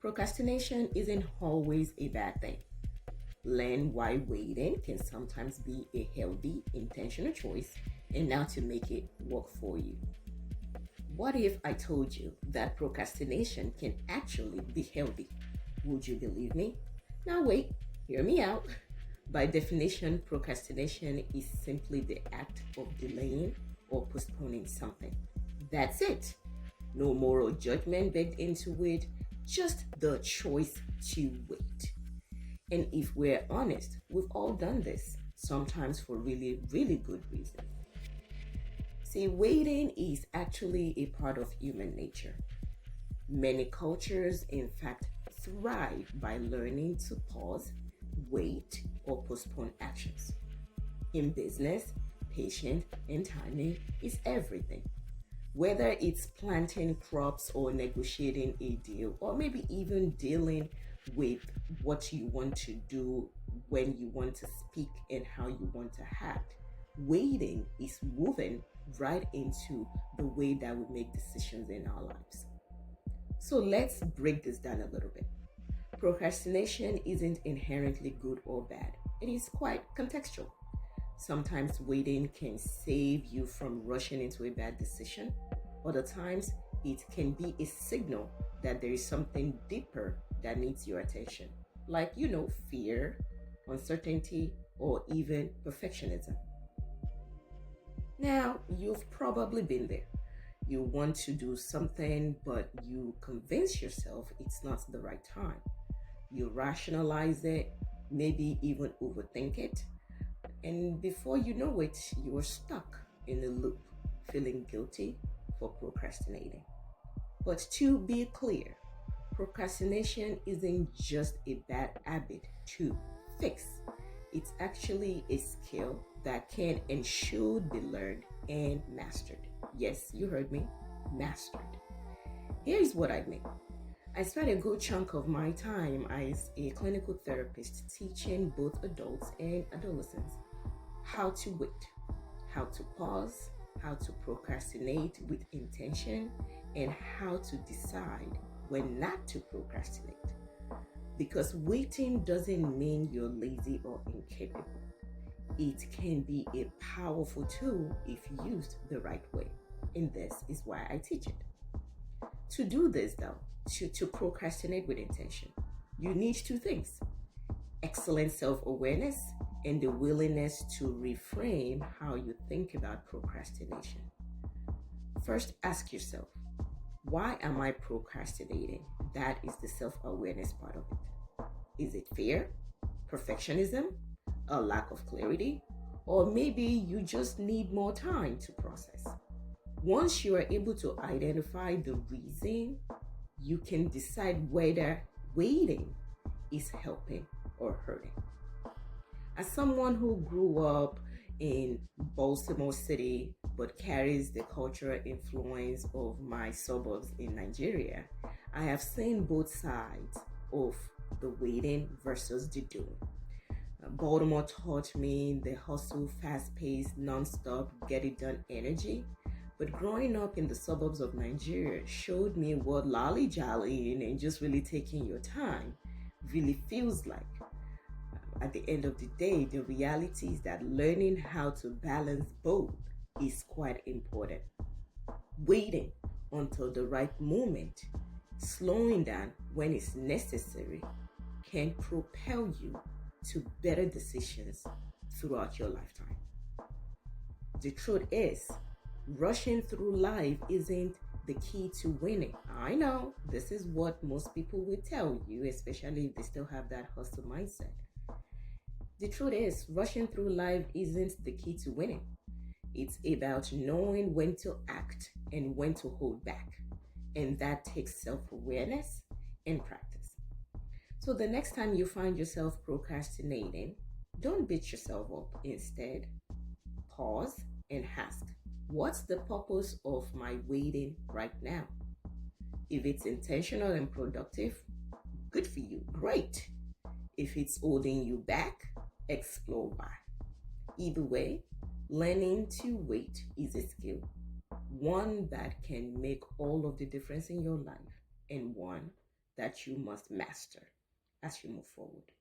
Procrastination isn't always a bad thing. Learn why waiting can sometimes be a healthy, intentional choice, and now to make it work for you. What if I told you that procrastination can actually be healthy? Would you believe me? Now, wait, hear me out. By definition, procrastination is simply the act of delaying or postponing something. That's it. No moral judgment baked into it, just the choice to wait. And if we're honest, we've all done this, sometimes for really, really good reasons. See, waiting is actually a part of human nature. Many cultures, in fact, thrive by learning to pause, wait, or postpone actions. In business, patience and timing is everything. Whether it's planting crops or negotiating a deal, or maybe even dealing with what you want to do, when you want to speak, and how you want to act, waiting is woven right into the way that we make decisions in our lives. So let's break this down a little bit. Procrastination isn't inherently good or bad, it is quite contextual. Sometimes waiting can save you from rushing into a bad decision. Other times, it can be a signal that there is something deeper that needs your attention, like, fear, uncertainty, or even perfectionism. Now, you've probably been there. You want to do something, but you convince yourself it's not the right time. You rationalize it, maybe even overthink it, and before you know it, you are stuck in a loop, feeling guilty for procrastinating. But to be clear, procrastination isn't just a bad habit to fix. It's actually a skill that can and should be learned and mastered. Yes, you heard me, mastered. Here's what I mean. I spent a good chunk of my time as a clinical therapist teaching both adults and adolescents how to wait, how to pause, how to procrastinate with intention, and how to decide when not to procrastinate. Because waiting doesn't mean you're lazy or incapable. It can be a powerful tool if used the right way. And this is why I teach it. To do this, though, to procrastinate with intention, you need two things: excellent self-awareness and the willingness to reframe how you think about procrastination. First, ask yourself, why am I procrastinating? That is the self-awareness part of it. Is it fear, perfectionism, a lack of clarity, or maybe you just need more time to process? Once you are able to identify the reason, you can decide whether waiting is helping or hurting. As someone who grew up in Baltimore City but carries the cultural influence of my suburbs in Nigeria, I have seen both sides of the waiting versus the doing. Baltimore taught me the hustle, fast-paced, non-stop, get-it-done energy. But growing up in the suburbs of Nigeria showed me what lolly-jollying and just really taking your time really feels like. At the end of the day, the reality is that learning how to balance both is quite important. Waiting until the right moment, slowing down when it's necessary, can propel you to better decisions throughout your lifetime. The truth is, rushing through life isn't the key to winning. I know this is what most people will tell you, especially if they still have that hustle mindset. The truth is, rushing through life isn't the key to winning. It's about knowing when to act and when to hold back. And that takes self-awareness and practice. So the next time you find yourself procrastinating, don't beat yourself up. Instead, pause and ask, what's the purpose of my waiting right now? If it's intentional and productive, good for you, great. If it's holding you back, explore why. Either way, learning to wait is a skill, one that can make all of the difference in your life, and one that you must master as you move forward.